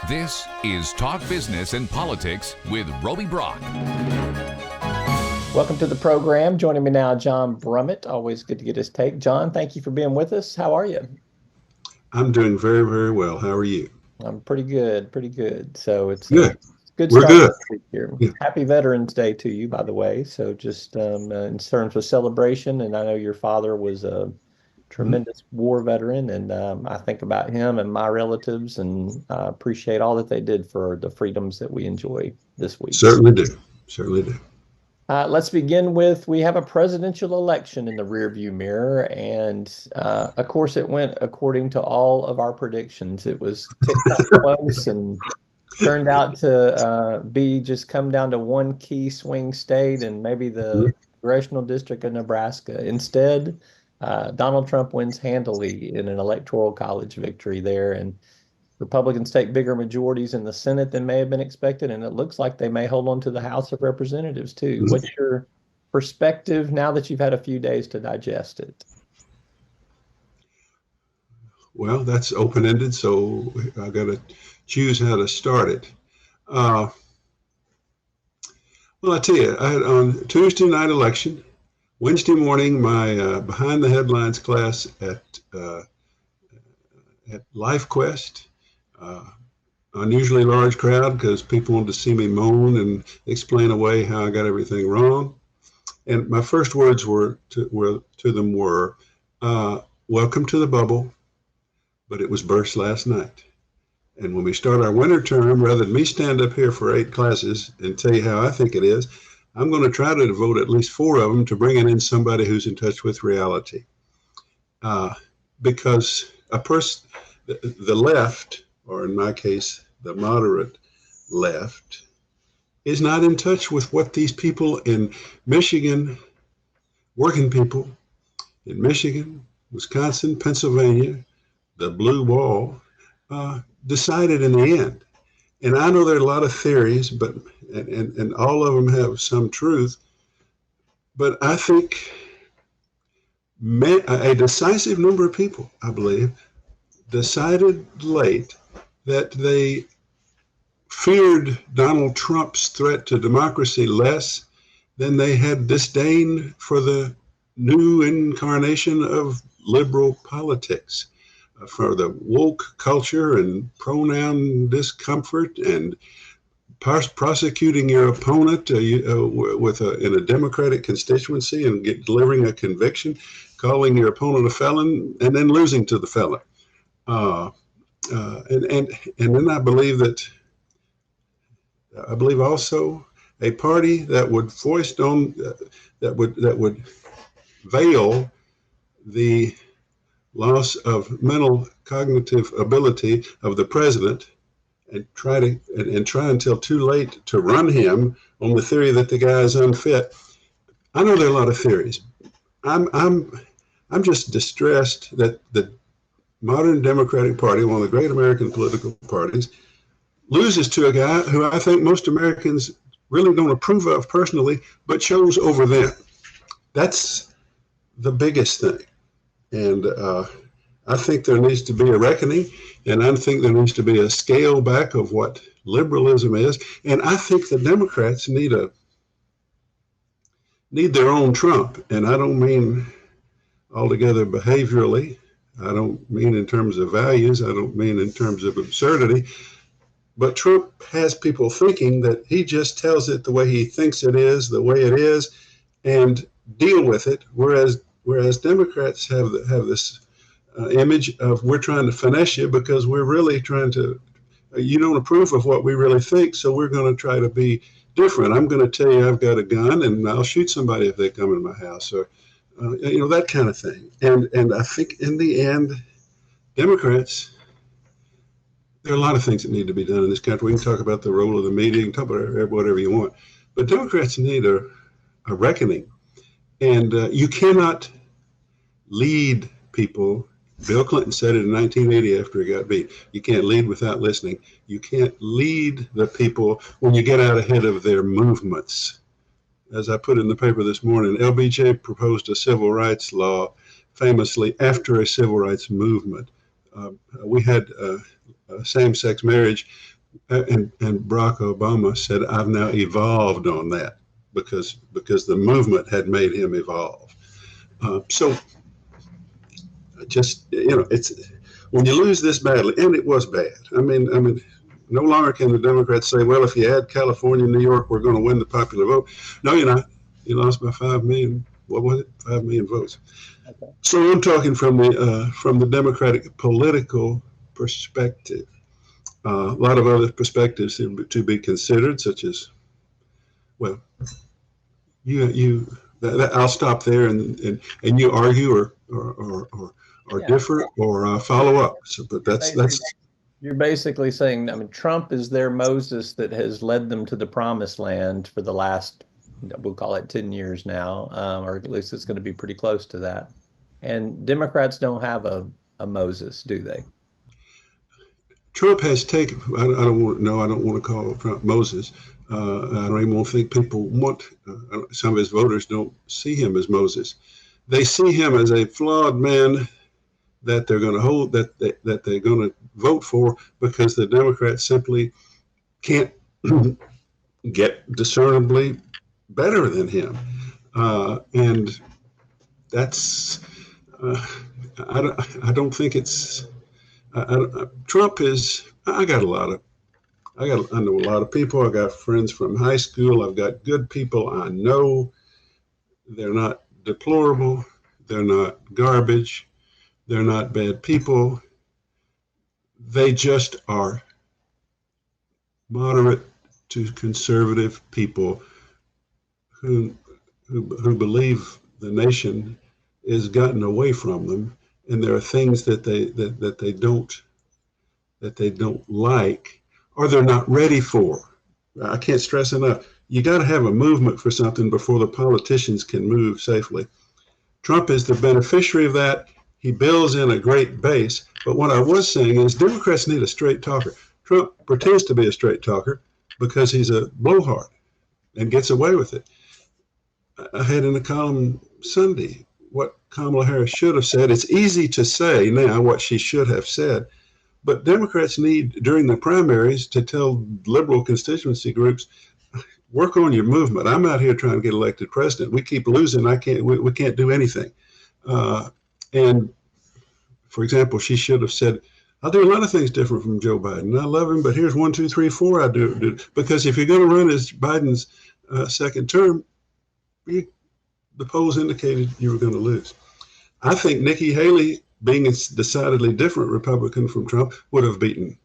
This is Talk Business and Politics with Roby Brock. Welcome to the program. Joining me now, John Brummett. Always good to get his take. John, thank you for being with us. How are you? I'm doing very, very well. How are you? I'm pretty good, pretty good. So it's good. Good We're start good. this week here. Yeah. Happy Veterans Day to you, by the way. So just in terms of celebration, and I know your father was a tremendous war veteran, and I think about him and my relatives, and appreciate all that they did for the freedoms that we enjoy this week. Certainly do. Certainly do. Let's begin with, we have a presidential election in the rearview mirror, and of course it went according to all of our predictions. It was tick-tock close and turned out to be just come down to one key swing state and maybe the congressional district of Nebraska. Instead, Donald Trump wins handily in an electoral college victory there, and Republicans take bigger majorities in the Senate than may have been expected, and it looks like they may hold on to the House of Representatives too. What's your perspective now that you've had a few days to digest it? Well, that's open-ended, so I got to choose how to start it. Well, I tell you, I had on Tuesday night election, Wednesday morning, my Behind the Headlines class at LifeQuest. Unusually large crowd because people wanted to see me moan and explain away how I got everything wrong. And my first words to them were, welcome to the bubble, but it was burst last night. And when we start our winter term, rather than me stand up here for 8 classes and tell you how I think it is, I'm going to try to devote at least 4 of them to bringing in somebody who's in touch with reality. Because the left, or in my case, the moderate left, is not in touch with what these people in Michigan, working people in Michigan, Wisconsin, Pennsylvania, the blue wall, decided in the end. And I know there are a lot of theories, but and all of them have some truth. But I think a decisive number of people, I believe, decided late that they feared Donald Trump's threat to democracy less than they had disdain for the new incarnation of liberal politics, for the woke culture and pronoun discomfort and prosecuting your opponent in a Democratic constituency and delivering a conviction, calling your opponent a felon, and then losing to the felon. And then I believe also a party that would that would veil the loss of mental cognitive ability of the president and try until too late to run him on the theory that the guy is unfit. I know there are a lot of theories. I'm just distressed that the modern Democratic Party, one of the great American political parties, loses to a guy who I think most Americans really don't approve of personally, but chose over them. That's the biggest thing. And I think there needs to be a reckoning, and I think there needs to be a scale back of what liberalism is. And I think the Democrats need their own Trump. And I don't mean altogether behaviorally. I don't mean in terms of values. I don't mean in terms of absurdity. But Trump has people thinking that he just tells it the way he thinks it is, the way it is, and deal with it. Whereas Democrats have this image of we're trying to finesse you because we're really trying to, you don't approve of what we really think, so we're going to try to be different. I'm going to tell you I've got a gun and I'll shoot somebody if they come in my house, or that kind of thing. And I think in the end, Democrats, there are a lot of things that need to be done in this country. We can talk about the role of the media, you can talk about whatever you want, but Democrats need a reckoning. And you cannot lead people. Bill Clinton said it in 1980 after he got beat. You can't lead without listening. You can't lead the people when you get out ahead of their movements. As I put in the paper this morning, LBJ proposed a civil rights law famously after a civil rights movement. We had same-sex marriage and Barack Obama said, "I've now evolved on that," because the movement had made him evolve. So just, it's when you lose this badly, and it was bad. I mean, no longer can the Democrats say, "Well, if you add California and New York, we're going to win the popular vote." No, you're not. You lost by 5 million. What was it? 5 million votes. Okay. So I'm talking from the Democratic political perspective. A lot of other perspectives to be considered, such as, well, I'll stop there, and you argue or differ or follow up. So, but that's. You're basically saying, I mean, Trump is their Moses that has led them to the promised land for the last, we'll call it 10 years now, or at least it's going to be pretty close to that. And Democrats don't have a Moses, do they? Trump has taken, I don't want to call Trump Moses. I don't even think people want, some of his voters don't see him as Moses. They see him as a flawed man that they're going to hold, that they're going to vote for, because the Democrats simply can't get discernibly better than him. And that's, I don't think it's, Trump is, I know a lot of people. I got friends from high school. I've got good people I know. They're not deplorable. They're not garbage. They're not bad people. They just are moderate to conservative people who believe the nation is gotten away from them, and there are things that they don't like, or they're not ready for. I can't stress enough. You got to have a movement for something before the politicians can move safely. Trump is the beneficiary of that. He builds in a great base. But what I was saying is Democrats need a straight talker. Trump pretends to be a straight talker because he's a blowhard and gets away with it. I had in the column Sunday what Kamala Harris should have said. It's easy to say now what she should have said, but Democrats need, during the primaries, to tell liberal constituency groups, work on your movement. I'm out here trying to get elected president. We keep losing. We can't do anything. And for example, she should have said, I'll do a lot of things different from Joe Biden. I love him, but here's 1, 2, 3, 4 I do. Because if you're going to run as Biden's second term, the polls indicated you were going to lose. I think Nikki Haley, being a decidedly different Republican from Trump, would have beaten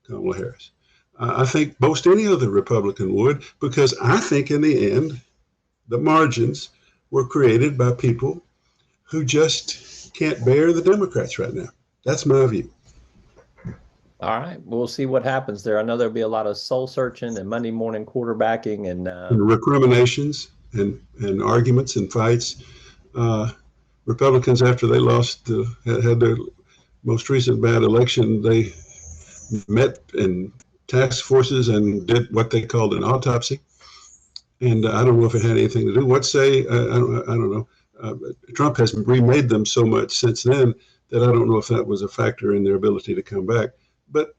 Kamala Harris. I think most any other Republican would, because I think in the end, the margins were created by people who just can't bear the Democrats right now. That's my view. All right. We'll see what happens there. I know there'll be a lot of soul searching and Monday morning quarterbacking and recriminations and arguments and fights. Republicans, after they lost, had their most recent bad election, they met in task forces and did what they called an autopsy. And I don't know if it had anything to do. What say? I don't know. Trump has remade them so much since then that I don't know if that was a factor in their ability to come back. But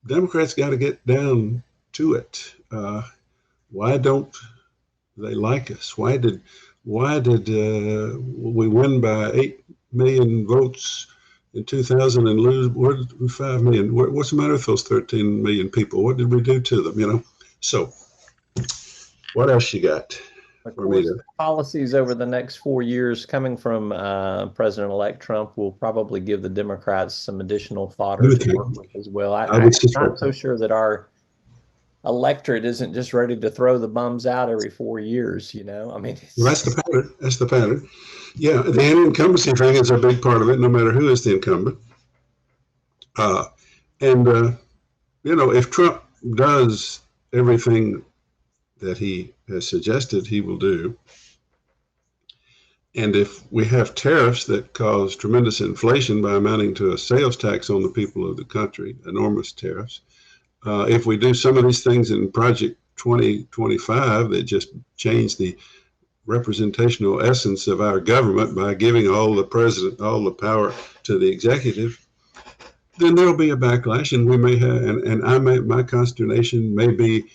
Democrats got to get down to it. Why don't they like us? Why did we win by 8 million votes in 2000 and lose 5 million? What's the matter with those 13 million people? What did we do to them? So what else you got? Policies over the next 4 years coming from President-elect Trump will probably give the Democrats some additional fodder to work with as well. I'm not so sure that our electorate isn't just ready to throw the bums out every 4 years. I mean, well, that's the pattern. Yeah, the incumbency thing is a big part of it, no matter who is the incumbent. If Trump does everything that he has suggested he will do, and if we have tariffs that cause tremendous inflation by amounting to a sales tax on the people of the country, enormous tariffs, if we do some of these things in Project 2025 that just change the representational essence of our government by giving all the power to the executive, then there'll be a backlash, and we may have, my consternation may be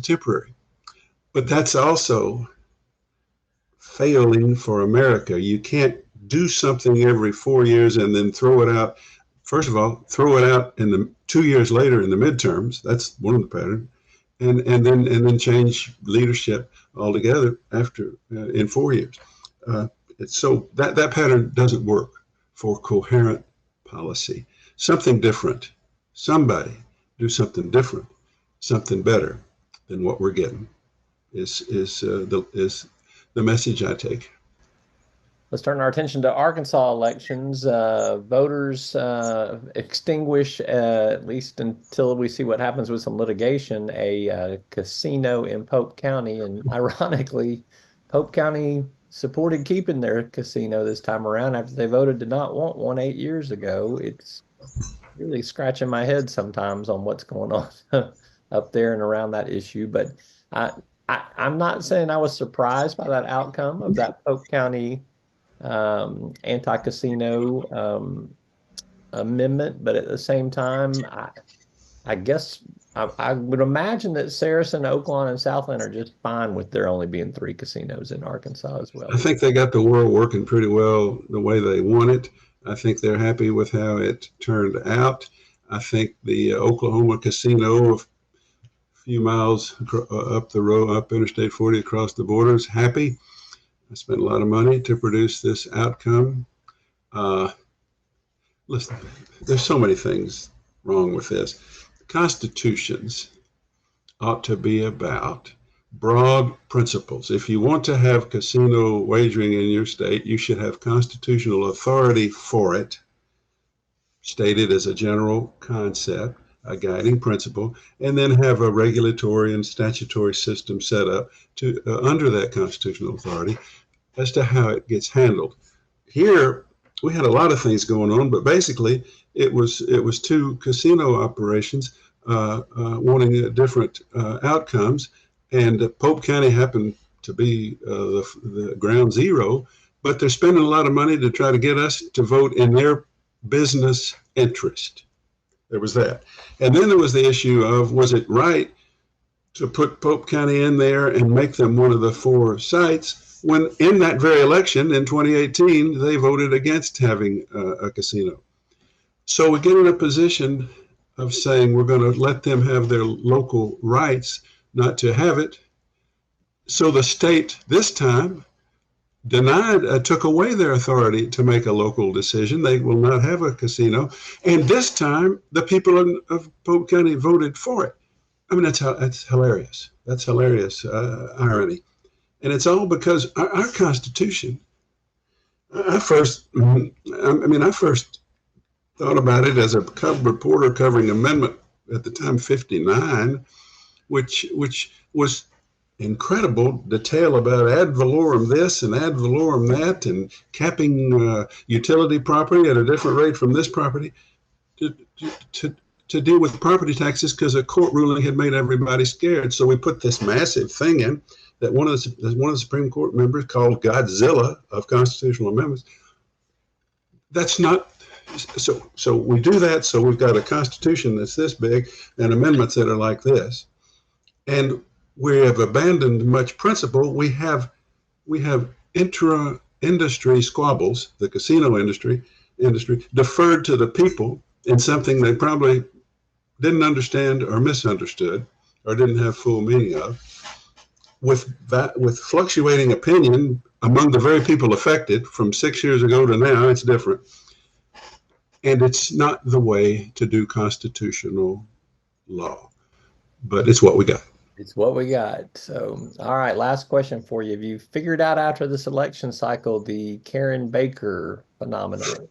temporary. But that's also failing for America. You can't do something every 4 years and then throw it out. First of all, throw it out in the 2 years later in the midterms. That's one of the patterns, and then change leadership altogether after in 4 years. So that pattern doesn't work for coherent policy. Something different. Somebody do something different, something better than what we're getting. Is the message I take. Let's turn our attention to Arkansas elections. Voters extinguish, at least until we see what happens with some litigation, a casino in Pope County. And ironically, Pope County supported keeping their casino this time around after they voted to not want one 8 years ago. It's really scratching my head sometimes on what's going on up there and around that issue. But I'm not saying I was surprised by that outcome of that Polk County anti-casino amendment, but at the same time, I guess I would imagine that Saracen, Oaklawn, and Southland are just fine with there only being 3 casinos in Arkansas as well. I think they got the world working pretty well the way they want it. I think they're happy with how it turned out. I think the Oklahoma casino, few miles up the road, up Interstate 40 across the border, is happy. I spent a lot of money to produce this outcome. Listen, there's so many things wrong with this. Constitutions ought to be about broad principles. If you want to have casino wagering in your state, you should have constitutional authority for it, stated as a general concept, a guiding principle, and then have a regulatory and statutory system set up to under that constitutional authority as to how it gets handled. Here, we had a lot of things going on, but basically it was 2 casino operations wanting different outcomes, and Pope County happened to be the ground zero, but they're spending a lot of money to try to get us to vote in their business interest. There was that. And then there was the issue of, was it right to put Pope County in there and make them one of the 4 sites when in that very election in 2018, they voted against having a casino. So we get in a position of saying we're going to let them have their local rights not to have it. So the state this time took away their authority to make a local decision. They will not have a casino. And this time, the people of Polk County voted for it. I mean, that's hilarious. That's hilarious irony. And it's all because our Constitution, I first thought about it as a cub reporter covering amendment at the time 59, which was incredible detail about ad valorem this and ad valorem that, and capping utility property at a different rate from this property to deal with property taxes because a court ruling had made everybody scared. So we put this massive thing in that one of the Supreme Court members called Godzilla of constitutional amendments. That's not so we do that. So we've got a constitution that's this big and amendments that are like this, and we have abandoned much principle. We have intra-industry squabbles. The casino industry deferred to the people in something they probably didn't understand or misunderstood or didn't have full meaning of. With fluctuating opinion among the very people affected from 6 years ago to now, it's different. And it's not the way to do constitutional law, but it's what we got. It's what we got. So, all right, last question for you. Have you figured out after this election cycle the Karen Baker phenomenon?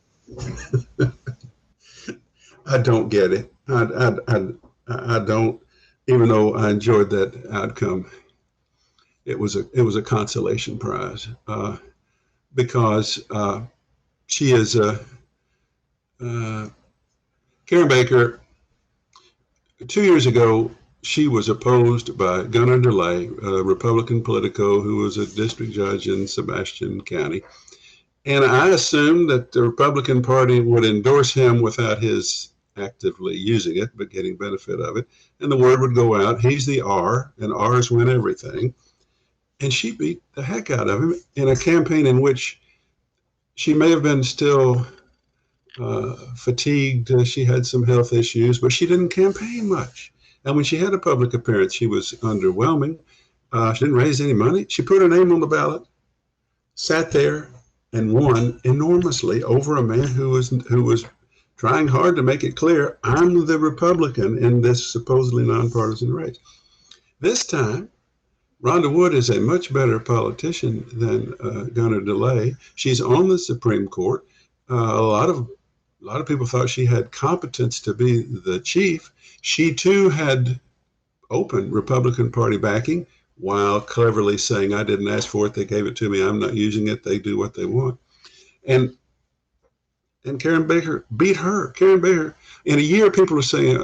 I don't get it. I don't, even though I enjoyed that outcome. It was a consolation prize because she is Karen Baker. 2 years ago, she was opposed by Gunnar DeLay, a Republican politico who was a district judge in Sebastian County. And I assumed that the Republican Party would endorse him without his actively using it, but getting benefit of it. And the word would go out, he's the R, and R's win everything. And she beat the heck out of him in a campaign in which she may have been still fatigued. She had some health issues, but she didn't campaign much. And when she had a public appearance, she was underwhelming. She didn't raise any money. She put her name on the ballot, sat there, and won enormously over a man who was trying hard to make it clear, I'm the Republican in this supposedly nonpartisan race. This time, Rhonda Wood is a much better politician than Gunnar DeLay. She's on the Supreme Court. A lot of people thought she had competence to be the chief. She too had open Republican Party backing, while cleverly saying, I didn't ask for it, they gave it to me, I'm not using it, they do what they want. And Karen Baker beat her. Karen Baker, in a year, people are saying,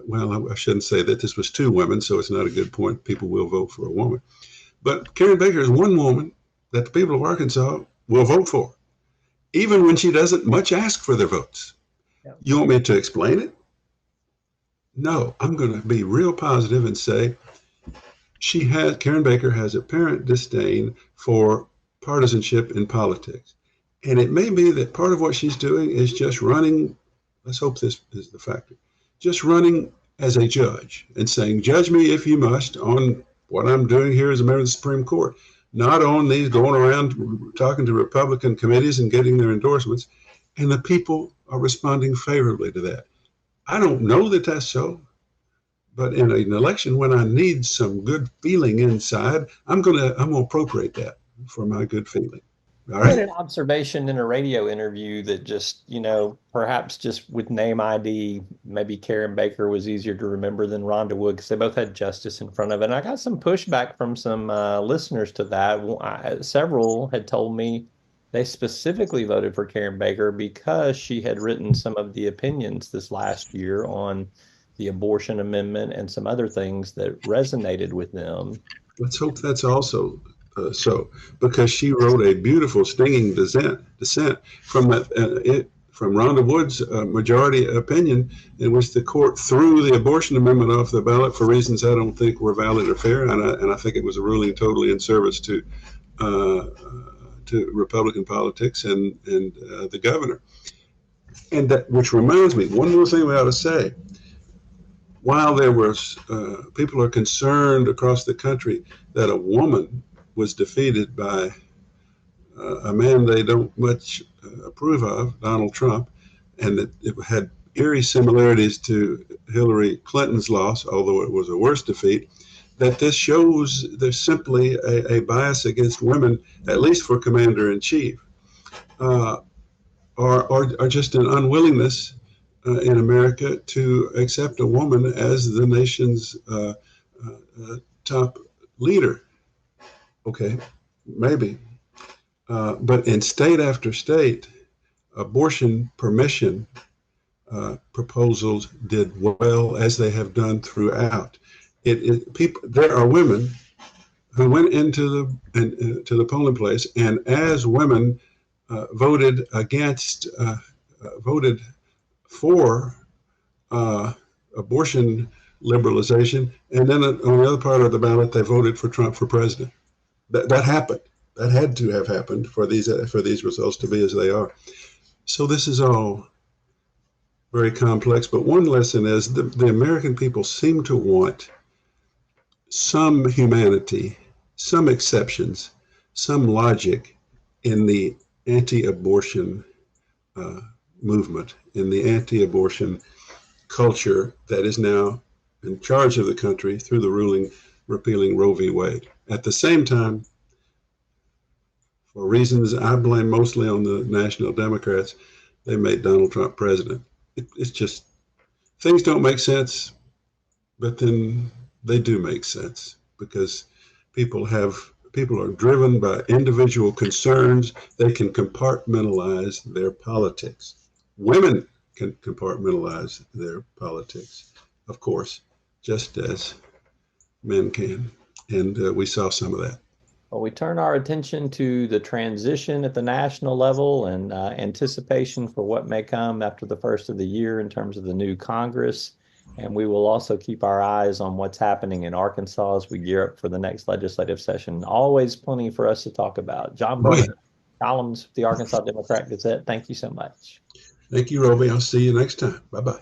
well, I shouldn't say that this was two women, so it's not a good point. People will vote for a woman. But Karen Baker is one woman that the people of Arkansas will vote for, even when she doesn't much ask for their votes. Yeah. You want me to explain it? No, I'm going to be real positive and say, Karen Baker has apparent disdain for partisanship in politics. And it may be that part of what she's doing is just running, let's hope this is the factor, just running as a judge and saying, judge me if you must on what I'm doing here as a member of the Supreme Court, not on these going around talking to Republican committees and getting their endorsements. And the people are responding favorably to that. I don't know that that's so. But in an election, when I need some good feeling inside, I'm gonna appropriate that for my good feeling. All right. I had an observation in a radio interview that just, perhaps just with name ID, maybe Karen Baker was easier to remember than Rhonda Wood because they both had justice in front of it. And I got some pushback from some listeners to that. Several had told me they specifically voted for Karen Baker because she had written some of the opinions this last year on the abortion amendment and some other things that resonated with them. Let's hope that's also so, because she wrote a beautiful stinging dissent from Rhonda Wood's majority opinion, in which the court threw the abortion amendment off the ballot for reasons I don't think were valid or fair, and I think it was a ruling totally in service to Republican politics and the governor. And that, which reminds me, one more thing we ought to say. While there was, people are concerned across the country that a woman was defeated by a man they don't much approve of, Donald Trump, and that it had eerie similarities to Hillary Clinton's loss, although it was a worse defeat, that this shows there's simply a bias against women, at least for commander-in-chief, or just an unwillingness in America to accept a woman as the nation's top leader. Okay, maybe. But in state after state, abortion permission proposals did well, as they have done throughout. There are women who went into the polling place, and as women voted for abortion liberalization, and then on the other part of the ballot, they voted for Trump for president. That happened. That had to have happened for these results to be as they are. So this is all very complex. But one lesson is the American people seem to want some humanity, some exceptions, some logic in the anti-abortion movement, in the anti-abortion culture that is now in charge of the country through the ruling repealing Roe v. Wade. At the same time, for reasons I blame mostly on the National Democrats, they made Donald Trump president. It's just, things don't make sense, but then they do make sense because people are driven by individual concerns. They can compartmentalize their politics. Women can compartmentalize their politics, of course, just as men can. And we saw some of that. Well, we turn our attention to the transition at the national level and anticipation for what may come after the first of the year in terms of the new Congress. And we will also keep our eyes on what's happening in Arkansas as we gear up for the next legislative session. Always plenty for us to talk about. John Brummett, columns, the Arkansas Democrat Gazette. Thank you so much. Thank you, Roby. I'll see you next time. Bye-bye.